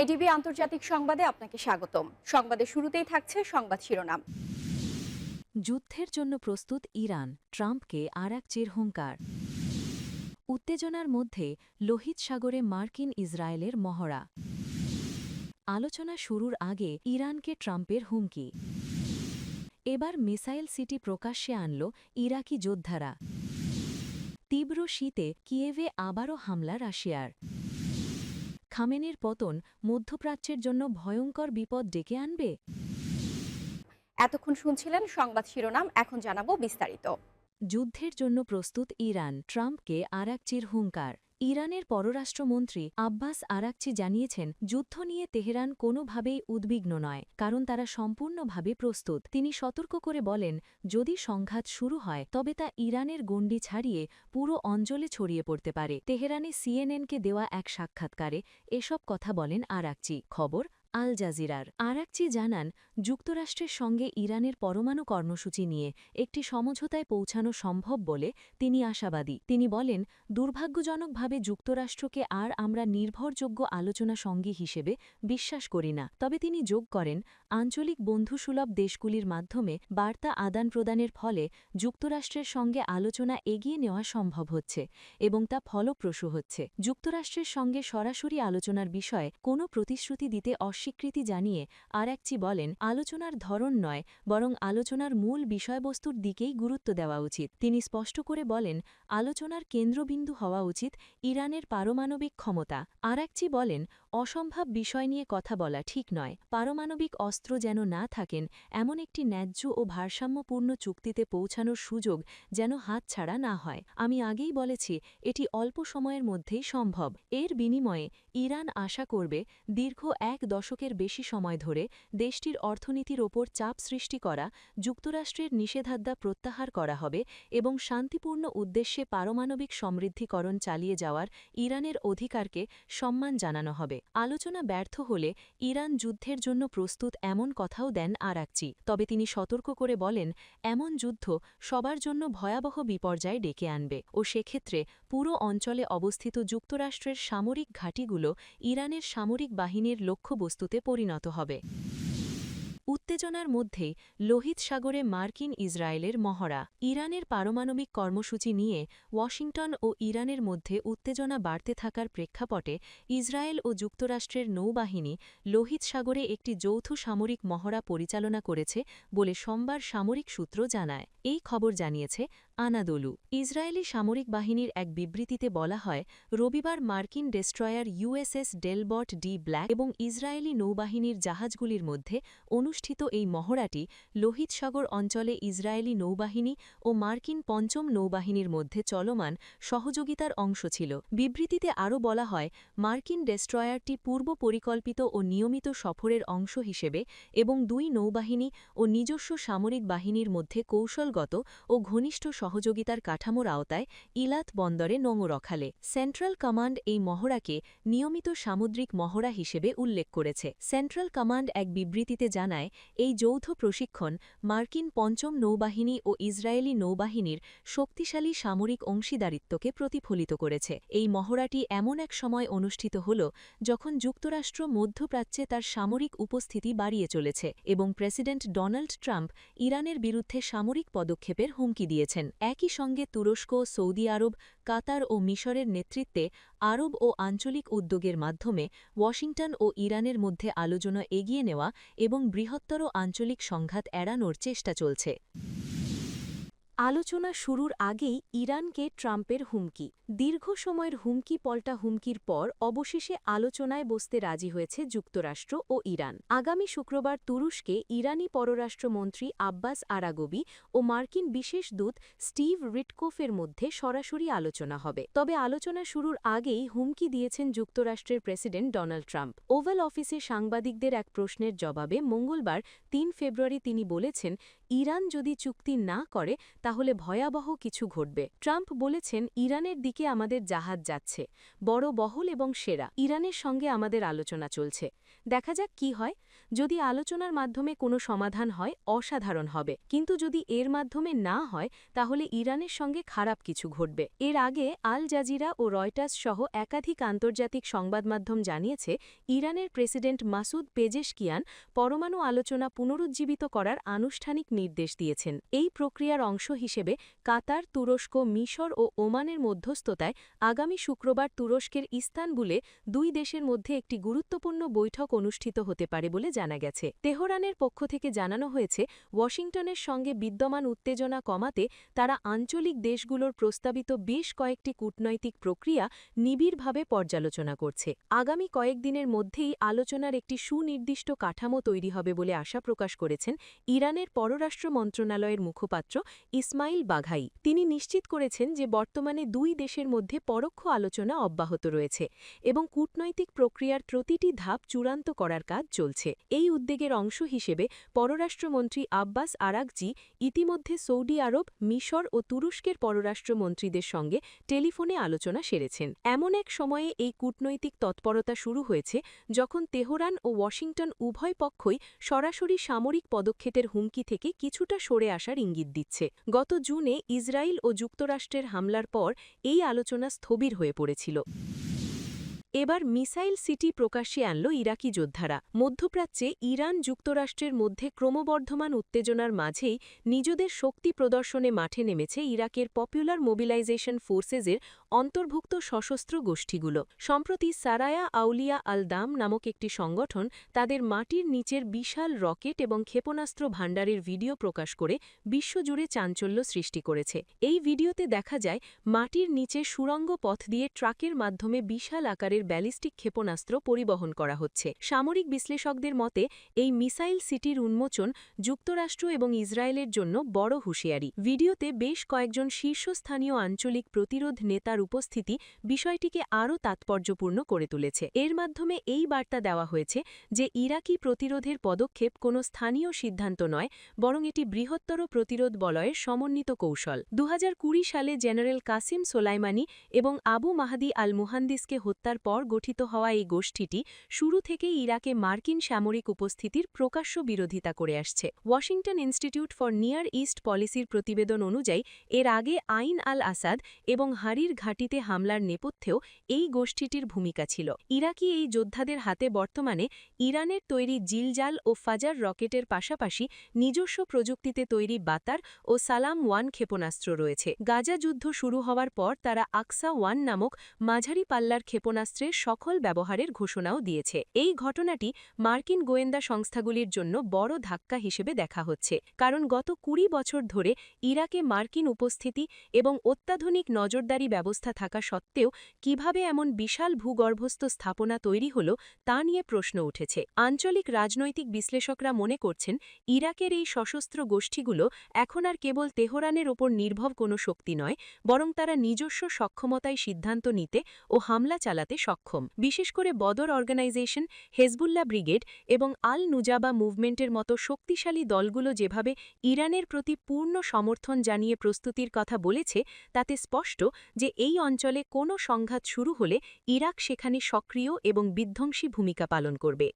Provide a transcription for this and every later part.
ADB আন্তর্জাতিক সংবাদে আপনাকে স্বাগতম। সংবাদের শুরুতেই থাকছে সংবাদ শিরোনাম। যুদ্ধের জন্য প্রস্তুত ইরান, ট্রাম্পকে আর এক হুঙ্কার। উত্তেজনার মধ্যে লোহিত সাগরে মার্কিন ইসরায়েলের মহড়া। আলোচনা শুরুর আগে ইরানকে ট্রাম্পের হুমকি। এবার মিসাইল সিটি প্রকাশ্যে আনল ইরাকি যোদ্ধারা। তীব্র শীতে কিয়েভে আবারও হামলা রাশিয়ার। খামেনির পতন মধ্যপ্রাচ্যের জন্য ভয়ঙ্কর বিপদ ডেকে আনবে। এতক্ষণ শুনছিলেন সংবাদ শিরোনাম, এখন জানাবো বিস্তারিত। যুদ্ধের জন্য প্রস্তুত ইরান, ট্রাম্পকে আর এক হুঙ্কার। ইরানের পররাষ্ট্রমন্ত্রী আব্বাস আরাকচি জানিয়েছেন, যুদ্ধ নিয়ে তেহরান কোনোভাবেই উদ্বিগ্ন নয়, কারণ তারা সম্পূর্ণভাবে প্রস্তুত। তিনি সতর্ক করে বলেন, যদি সংঘাত শুরু হয় তবে তা ইরানের গণ্ডি ছাড়িয়ে পুরো অঞ্চলে ছড়িয়ে পড়তে পারে। তেহরানে সিএনএনকে দেওয়া এক সাক্ষাৎকারে এসব কথা বলেন আরাকচি। খবর আল জাজিরার। আরাকচি জানান, যুক্তরাষ্ট্রের সঙ্গে ইরানের পরমাণু কর্মসূচি নিয়ে একটি সমঝোতায় পৌঁছানো সম্ভব বলে তিনি আশাবাদী। তিনি বলেন, দুর্ভাগ্যজনকভাবে যুক্তরাষ্ট্রকে আর আমরা নির্ভরযোগ্য আলোচনা সঙ্গী হিসেবে বিশ্বাস করি না। তবে তিনি যোগ করেন, আঞ্চলিক বন্ধুসুলভ দেশগুলির মাধ্যমে বার্তা আদান প্রদানের ফলে যুক্তরাষ্ট্রের সঙ্গে আলোচনা এগিয়ে নেওয়া সম্ভব হচ্ছে এবং তা ফলপ্রসূ হচ্ছে। যুক্তরাষ্ট্রের সঙ্গে সরাসরি আলোচনার বিষয়ে কোনো প্রতিশ্রুতি দিতে অস্বীকৃতি জানিয়ে আরাকচি বলেন, আলোচনার ধরন নয়, বরং আলোচনার মূল বিষয়বস্তুর দিকেই গুরুত্ব দেওয়া উচিত। তিনি স্পষ্ট করে বলেন, আলোচনার কেন্দ্রবিন্দু হওয়া উচিত ইরানের পারমাণবিক ক্ষমতা। আরাকচি বলেন, অসম্ভব বিষয় নিয়ে কথা বলা ঠিক নয়। পারমাণবিক অস্ত্র যেন না থাকেন এমন একটি ন্যায্য ও ভারসাম্যপূর্ণ চুক্তিতে পৌঁছানোর সুযোগ যেন হাতছাড়া না হয়। আমি আগেই বলেছি, এটি অল্প সময়ের মধ্যেই সম্ভব। এর বিনিময়ে ইরান আশা করবে দীর্ঘ এক দশকের বেশি সময় ধরে দেশটির অর্থনীতির ওপর চাপ সৃষ্টি করা যুক্তরাষ্ট্রের নিষেধাজ্ঞা প্রত্যাহার করা হবে এবং শান্তিপূর্ণ উদ্দেশ্যে পারমাণবিক সমৃদ্ধিকরণ চালিয়ে যাওয়ার ইরানের অধিকারকে সম্মান জানানো হবে। আলোচনা ব্যর্থ হলে ইরান যুদ্ধের জন্য প্রস্তুত এমন কথাও দেন আরাকচি। তবে তিনি সতর্ক করে বলেন, এমন যুদ্ধ সবার জন্য ভয়াবহ বিপর্যয় ডেকে আনবে ও সেক্ষেত্রে পুরো অঞ্চলে অবস্থিত যুক্তরাষ্ট্রের সামরিক ঘাঁটিগুলো ইরানের সামরিক বাহিনীর লক্ষ্যবস্তুতে পরিণত হবে। উত্তেজনার মধ্যেই লোহিত সাগরে মার্কিন ইসরায়েলের মহড়া। ইরানের পারমাণবিক কর্মসূচি নিয়ে ওয়াশিংটন ও ইরানের মধ্যে উত্তেজনা বাড়তে থাকার প্রেক্ষাপটে ইসরায়েল ও যুক্তরাষ্ট্রের নৌবাহিনী লোহিত সাগরে একটি যৌথ সামরিক মহড়া পরিচালনা করেছে বলে সোমবার সামরিক সূত্র জানায়। এই খবর জানিয়েছে আনাদোলু। ইসরায়েলি সামরিক বাহিনীর এক বিবৃতিতে বলা হয়, রবিবার মার্কিন ডেস্ট্রয়ার ইউএসএস ডেলবট ডি ব্ল্যাক এবং ইসরায়েলি নৌবাহিনীর জাহাজগুলির মধ্যে অনুষ্ঠিত এই মহড়াটি লোহিত সাগর অঞ্চলে ইসরায়েলি নৌবাহিনী ও মার্কিন পঞ্চম নৌবাহিনীর মধ্যে চলমান সহযোগিতার অংশ ছিল। বিবৃতিতে আরও বলা হয়, মার্কিন ডেস্ট্রয়ারটি পূর্ব পরিকল্পিত ও নিয়মিত সফরের অংশ হিসেবে এবং দুই নৌবাহিনী ও নিজস্ব সামরিক বাহিনীর মধ্যে কৌশলগত ও ঘনিষ্ঠ সহযোগিতার কাঠামোর আওতায় ইলাত বন্দরে নঙো রখালে। সেন্ট্রাল কমান্ড এই মহড়াকে নিয়মিত সামুদ্রিক মহড়া হিসেবে উল্লেখ করেছে। সেন্ট্রাল কমান্ড এক বিবৃতিতে জানায়, এই যৌথ প্রশিক্ষণ মার্কিন পঞ্চম নৌবাহিনী ও ইসরায়েলি নৌবাহিনীর শক্তিশালী সামরিক অংশীদারিত্বকে প্রতিফলিত করেছে। এই মহড়াটি এমন এক সময় অনুষ্ঠিত হল যখন যুক্তরাষ্ট্র মধ্যপ্রাচ্যে তার সামরিক উপস্থিতি বাড়িয়ে চলেছে এবং প্রেসিডেন্ট ডোনাল্ড ট্রাম্প ইরানের বিরুদ্ধে সামরিক পদক্ষেপের হুমকি দিয়েছেন। একই সঙ্গে তুরস্ক, সৌদি আরব, কাতার ও মিশরের নেতৃত্বে আরব ও আঞ্চলিক উদ্যোগের মাধ্যমে ওয়াশিংটন ও ইরানের মধ্যে আলোচনা এগিয়ে নেওয়া এবং বৃহত্তর আঞ্চলিক সংঘাত এড়ানোর চেষ্টা চলছে। আলোচনা শুরুর আগেই ইরানকে ট্রাম্পের হুমকি। দীর্ঘ সময়ের হুমকি পল্টা হুমকির পর অবশেষে আলোচনায় বসতে রাজি হয়েছে যুক্তরাষ্ট্র ও ইরান। আগামী শুক্রবার তুরস্কে ইরানি পররাষ্ট্রমন্ত্রী আব্বাস আরাগবি ও মার্কিন বিশেষ দূত স্টিভ রিটকোফের মধ্যে সরাসরি আলোচনা হবে। তবে আলোচনা শুরুর আগেই হুমকি দিয়েছেন যুক্তরাষ্ট্রের প্রেসিডেন্ট ডোনাল্ড ট্রাম্প। ওভাল অফিসে সাংবাদিকদের এক প্রশ্নের জবাবে মঙ্গলবার ৩ ফেব্রুয়ারি তিনি বলেছেন, ইরান যদি চুক্তি না করে তাহলে ভয়াবহ কিছু ঘটবে। ট্রাম্প বলেছেন, ইরানের দিকে আমাদের জাহাজ যাচ্ছে, বড় বহল এবং সেরা। ইরানের সঙ্গে আমাদের আলোচনা চলছে। দেখা যাক কি হয়। যদি আলোচনার মাধ্যমে কোনো সমাধান হয়, অসাধারণ হবে, কিন্তু যদি এর মাধ্যমে না হয় তাহলে ইরানের সঙ্গে খারাপ কিছু ঘটবে। এর আগে আল জাজিরা ও রয়টার্স সহ একাধিক আন্তর্জাতিক সংবাদমাধ্যম জানিয়েছে, ইরানের প্রেসিডেন্ট মাসুদ পেজেশকিয়ান পরমাণু আলোচনা পুনরুজ্জীবিত করার আনুষ্ঠানিক নির্দেশ দিয়েছেন। এই প্রক্রিয়ার অংশ হিসেবে কাতার, তুরস্ক, মিশর ও ওমানের মধ্যস্থতায় আগামী শুক্রবার তুরস্কের ইস্তানবুলে দুই দেশের মধ্যে একটি গুরুত্বপূর্ণ বৈঠক অনুষ্ঠিত হতে পারে বলে জানা গেছে। তেহরানের পক্ষ থেকে জানানো হয়েছে, ওয়াশিংটনের সঙ্গে বিদ্যমান উত্তেজনা কমাতে তারা আঞ্চলিক দেশগুলোর প্রস্তাবিত বেশ কয়েকটি কূটনৈতিক প্রক্রিয়া নিবিড়ভাবে পর্যালোচনা করছে। আগামী কয়েকদিনের মধ্যেই আলোচনার একটি সুনির্দিষ্ট কাঠামো তৈরি হবে বলে আশা প্রকাশ করেছেন ইরানের পররাষ্ট্র মন্ত্রণালয়ের মুখপাত্র ইসমাইল বাঘাই। তিনি নিশ্চিত করেছেন যে বর্তমানে দুই দেশের মধ্যে পরোক্ষ আলোচনা অব্যাহত রয়েছে এবং কূটনৈতিক প্রক্রিয়ার প্রতিটি ধাপ চূড়ান্ত করার কাজ চলছে। এই উদ্যোগের অংশ হিসেবে পররাষ্ট্রমন্ত্রী আব্বাস আরাগচি ইতিমধ্যে সৌদি আরব, মিশর ও তুরস্কের পররাষ্ট্রমন্ত্রীদের সঙ্গে টেলিফোনে আলোচনা সেরেছেন। এমন এক সময়ে এই কূটনৈতিক তৎপরতা শুরু হয়েছে যখন তেহরান ও ওয়াশিংটন উভয় পক্ষই সরাসরি সামরিক পদক্ষেপের হুমকি থেকে কিছুটা সরে আসার ইঙ্গিত দিচ্ছে। গত জুনে ইসরায়েল ও যুক্তরাষ্ট্রের হামলার পর এই আলোচনা স্থবির হয়ে পড়েছিল। এবার মিসাইল সিটি প্রকাশ্যে আনল ইরাকি যোদ্ধারা। মধ্যপ্রাচ্যে ইরান যুক্তরাষ্ট্রের মধ্যে ক্রমবর্ধমান উত্তেজনার মাঝেই নিজেদের শক্তি প্রদর্শনে মাঠে নেমেছে ইরাকের পপুলার মোবিলাইজেশন ফোর্সেসের অন্তর্ভুক্ত সশস্ত্র গোষ্ঠীগুলো। সম্প্রতি সারায়া আউলিয়া আল দাম নামক একটি সংগঠন তাদের মাটির নিচের বিশাল রকেট এবং ক্ষেপণাস্ত্র ভাণ্ডারের ভিডিও প্রকাশ করে বিশ্বজুড়ে চাঞ্চল্য সৃষ্টি করেছে। এই ভিডিওতে দেখা যায় মাটির নিচে সুড়ঙ্গ পথ দিয়ে ট্রাকের মাধ্যমে বিশাল আকারের ব্যালিস্টিক ক্ষেপণাস্ত্র পরিবহন করা হচ্ছে। সামরিক বিশ্লেষকদের মতে এই মিসাইল সিটির উন্মোচন যুক্তরাষ্ট্র এবং ইসরায়েলের জন্য বড় হুঁশিয়ারি। ভিডিওতে বেশ কয়েকজন শীর্ষস্থানীয় আঞ্চলিক প্রতিরোধ নেতার উপস্থিতি বিষয়টিকে আরও তাৎপর্যপূর্ণ করে তুলেছে। এর মাধ্যমে এই বার্তা দেওয়া হয়েছে যে ইরাকি প্রতিরোধের পদক্ষেপ কোনো স্থানীয় সিদ্ধান্ত নয়, বরং এটি বৃহত্তর প্রতিরোধ বলয়ের সমন্বিত কৌশল। 2020 সালে জেনারেল কাসিম সোলাইমানি এবং আবু মাহাদি আল মুহান্দিসকে হত্যার পর গঠিত হওয়া এই গোষ্ঠীটি শুরু থেকেই ইরাকে মার্কিন সামরিক উপস্থিতির প্রকাশ্য বিরোধিতা করে আসছে। Washington institute for near east পলিসির প্রতিবেদন অনুযায়ী এর আগে আইন আল আসাদ এবং হারির ঘাঁটিতে হামলার নেপথ্যেও এই গোষ্ঠীটির ভূমিকা ছিল। ইরাকি এই যোদ্ধাদের হাতে বর্তমানে ইরানের তৈরি জিলজাল ও ফাজার রকেটের পাশাপাশি নিজস্ব প্রযুক্তিতে তৈরি বাতার ও সালাম ওয়ান ক্ষেপণাস্ত্র রয়েছে। গাজা যুদ্ধ শুরু হওয়ার পর তারা আকসা ওয়ান নামক মাঝারি পাল্লার ক্ষেপণাস্ত্রের সফল ব্যবহারের ঘোষণাও দিয়েছে। এই ঘটনাটি মার্কিন গোয়েন্দা সংস্থাগুলির জন্য বড় ধাক্কা হিসেবে দেখা হচ্ছে, কারণ গত 20 বছর ধরে ইরাকে মার্কিন উপস্থিতি এবং অত্যাধুনিক নজরদারি ব্যবস্থা থাকা সত্ত্বেও কিভাবে এমন বিশাল ভূগর্ভস্থ স্থাপনা তৈরি হল তা নিয়ে প্রশ্ন উঠেছে। আঞ্চলিক রাজনৈতিক বিশ্লেষকরা মনে করছেন, ইরাকের এই সশস্ত্র গোষ্ঠীগুলো এখন আর কেবল তেহরানের ওপর নির্ভর কোনো শক্তি নয়, বরং তারা নিজস্ব সক্ষমতায় সিদ্ধান্ত নিতে ও হামলা চালাতে সক্ষম। বিশেষ করে বদর অর্গানাইজেশন, হেজবুল্লাহ ব্রিগেড এবং আল নুজাবা মুভমেন্টের মতো শক্তিশালী দলগুলো যেভাবে ইরানের প্রতি পূর্ণ সমর্থন জানিয়ে প্রস্তুতির কথা বলেছে, তাতে স্পষ্ট যে এই অঞ্চলে কোনো সংঘাত শুরু হলে ইরাক সেখানে সক্রিয় এবং বিধ্বংসী ভূমিকা পালন করবে।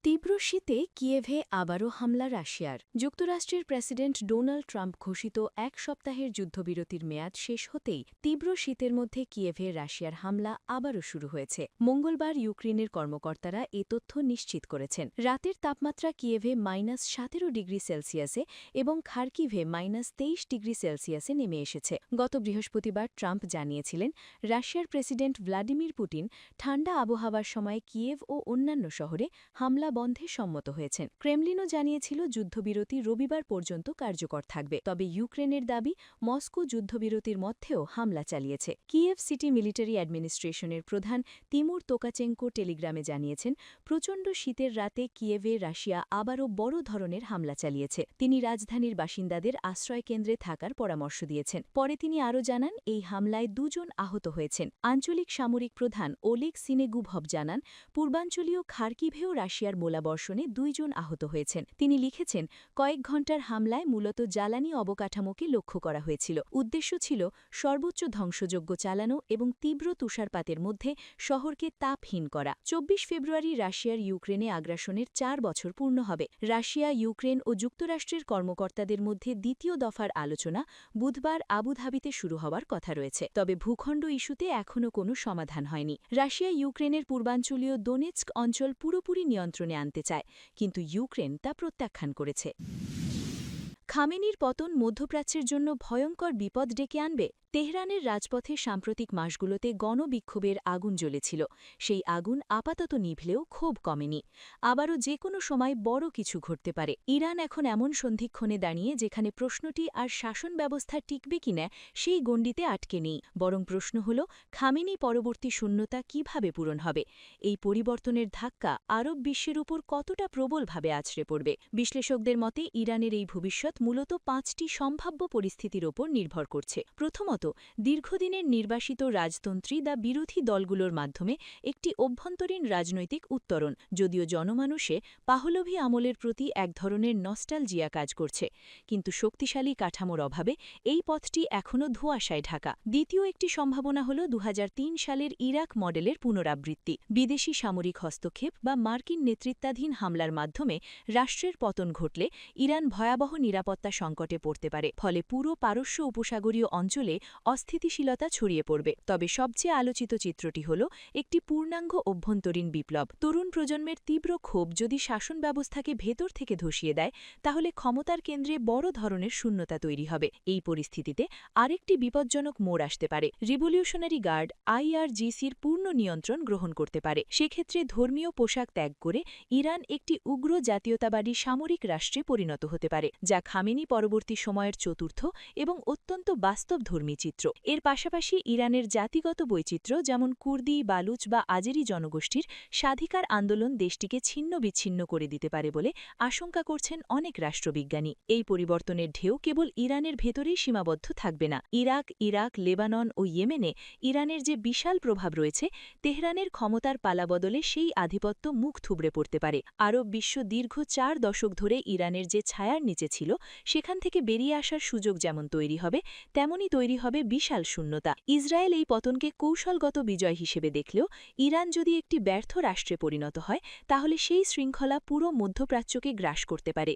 তীব্র শীতে কিয়েভে আবারও হামলা রাশিয়ার। যুক্তরাষ্ট্রের প্রেসিডেন্ট ডোনাল্ড ট্রাম্প ঘোষিত 1 সপ্তাহের যুদ্ধবিরতির মেয়াদ শেষ হতেই তীব্র শীতের মধ্যে কিয়েভে রাশিয়ার হামলা আবারও শুরু হয়েছে। মঙ্গলবার ইউক্রেনের কর্মকর্তারা এ তথ্য নিশ্চিত করেছেন। রাতের তাপমাত্রা কিয়েভে -17 ডিগ্রি সেলসিয়াসে এবং খার্কিভে -23 ডিগ্রি সেলসিয়াসে নেমে এসেছে। গত বৃহস্পতিবার ট্রাম্প জানিয়েছিলেন, রাশিয়ার প্রেসিডেন্ট ভ্লাদিমির পুতিন ঠান্ডা আবহাওয়ার সময় কিয়েভ ও অন্যান্য শহরে হামলা বন্ধে সম্মত হয়েছেন। ক্রেমলিনও জানিয়েছিল যুদ্ধবিরতি রবিবার পর্যন্ত কার্যকর থাকবে। তবে ইউক্রেনের দাবি, মস্কো যুদ্ধবিরতির মধ্যেও হামলা চালিয়েছে। কিয়েভ সিটি মিলিটারি অ্যাডমিনিস্ট্রেশনের প্রধান তিমুর তোকাচেঙ্কো টেলিগ্রামে জানিয়েছেন, প্রচণ্ড শীতের রাতে কিয়েভে রাশিয়া আবারও বড় ধরনের হামলা চালিয়েছে। তিনি রাজধানীর বাসিন্দাদের আশ্রয়কেন্দ্রে থাকার পরামর্শ দিয়েছেন। পরে তিনি আরও জানান, এই হামলায় 2 জন আহত হয়েছেন। আঞ্চলিক সামরিক প্রধান ওলেগ সিনেগুভভ জানান, পূর্বাঞ্চলীয় খার্কিভেও রাশিয়ার গোলাবর্ষণে 2 জন আহত হয়েছেন। তিনি লিখেছেন, কয়েক ঘণ্টার হামলায় মূলত জ্বালানি অবকাঠামোকে লক্ষ্য করা হয়েছিল। উদ্দেশ্য ছিল সর্বোচ্চ ধ্বংসযজ্ঞ চালানো এবং তীব্র তুষারপাতের মধ্যে শহরকে তাপহীন করা। 24 ফেব্রুয়ারি রাশিয়ার ইউক্রেনে আগ্রাসনের 4 বছর পূর্ণ হবে। রাশিয়া, ইউক্রেন ও যুক্তরাষ্ট্রের কর্মকর্তাদের মধ্যে দ্বিতীয় দফার আলোচনা বুধবার আবুধাবিতে শুরু হওয়ার কথা রয়েছে। তবে ভূখণ্ড ইস্যুতে এখনও কোনো সমাধান হয়নি। রাশিয়া ইউক্রেনের পূর্বাঞ্চলীয় দোনেৎস্ক অঞ্চল পুরোপুরি নিয়ন্ত্রণে আনতে চায়, কিন্তু ইউক্রেন তা প্রত্যাখ্যান করেছে। খামেনির পতন মধ্যপ্রাচ্যের জন্য ভয়ঙ্কর বিপদ ডেকে আনবে। তেহরানের রাজপথে সাম্প্রতিক মাসগুলোতে গণবিক্ষোভের আগুন জ্বলেছিল। সেই আগুন আপাতত নিভলেও ক্ষোভ কমেনি। আবারও যে কোনো সময় বড় কিছু ঘটতে পারে। ইরান এখন এমন সন্ধিক্ষণে দাঁড়িয়ে যেখানে প্রশ্নটি আর শাসন ব্যবস্থা টিকবে কিনা সেই গণ্ডিতে আটকে নেই, বরং প্রশ্ন হল খামেনি পরবর্তী শূন্যতা কিভাবে পূরণ হবে। এই পরিবর্তনের ধাক্কা আরব বিশ্বের উপর কতটা প্রবলভাবে আছড়ে পড়বে। বিশ্লেষকদের মতে ইরানের এই ভবিষ্যৎ মূলত 5টি সম্ভাব্য পরিস্থিতির ওপর নির্ভর করছে। প্রথমত, দীর্ঘদিনের নির্বাসিত রাজতন্ত্রী বা বিরোধী দলগুলোর মাধ্যমে একটি অভ্যন্তরীণ রাজনৈতিক উত্তরণ। যদিও জনমানুষে পাহলভি আমলের প্রতি এক ধরনের নস্টালজিয়া কাজ করছে, কিন্তু শক্তিশালী কাঠামোর অভাবে এই পথটি এখনও ধোঁয়াশায় ঢাকা। দ্বিতীয় একটি সম্ভাবনা হল 2003 সালের ইরাক মডেলের পুনরাবৃত্তি। বিদেশি সামরিক হস্তক্ষেপ বা মার্কিন নেতৃত্বাধীন হামলার মাধ্যমে রাষ্ট্রের পতন ঘটলে ইরান ভয়াবহ নিরাপত্তা সংকটে পড়তে পারে, ফলে পুরো পারস্য উপসাগরীয় অঞ্চলে অস্থিতিশীলতা ছড়িয়ে পড়বে। তবে সবচেয়ে আলোচিত চিত্রটি হল একটি পূর্ণাঙ্গ অভ্যন্তরীণ বিপ্লব। তরুণ প্রজন্মের তীব্র ক্ষোভ যদি শাসন ব্যবস্থাকে ভেতর থেকে ধসিয়ে দেয়, তাহলে ক্ষমতার কেন্দ্রে বড় ধরনের শূন্যতা তৈরি হবে। এই পরিস্থিতিতে আরেকটি বিপজ্জনক মোড় আসতে পারে। রিভলিউশনারি গার্ড IRGCর পূর্ণ নিয়ন্ত্রণ গ্রহণ করতে পারে। সেক্ষেত্রে ধর্মীয় পোশাক ত্যাগ করে ইরান একটি উগ্র জাতীয়তাবাদী সামরিক রাষ্ট্রে পরিণত হতে পারে, যা খামেনি পরবর্তী সময়ের চতুর্থ এবং অত্যন্ত বাস্তবধর্মী চিত্র। এর পাশাপাশি ইরানের জাতিগত বৈচিত্র্য, যেমন কুর্দি, বালুচ বা আজেরি জনগোষ্ঠীর স্বাধিকার আন্দোলন দেশটিকে ছিন্ন বিচ্ছিন্ন করে দিতে পারে বলে আশঙ্কা করছেন অনেক রাষ্ট্রবিজ্ঞানী। এই পরিবর্তনের ঢেউ কেবল ইরানের ভেতরেই সীমাবদ্ধ থাকবে না। ইরাক, লেবানন ও ইয়েমেনে ইরানের যে বিশাল প্রভাব রয়েছে, তেহরানের ক্ষমতার পালাবদলে সেই আধিপত্য মুখ থুবড়ে পড়তে পারে। আরব বিশ্ব দীর্ঘ 4 দশক ধরে ইরানের যে ছায়ার নিচে ছিল, সেখান থেকে বেরিয়ে আসার সুযোগ যেমন তৈরি হবে, তেমনই তৈরি হবে বিশাল শূন্যতা। ইসরায়েল এই পতনকে কৌশলগত বিজয় হিসেবে দেখলেও ইরান যদি একটি ব্যর্থ রাষ্ট্রে পরিণত হয়, তাহলে সেই শৃঙ্খলা পুরো মধ্যপ্রাচ্যকে গ্রাস করতে পারে।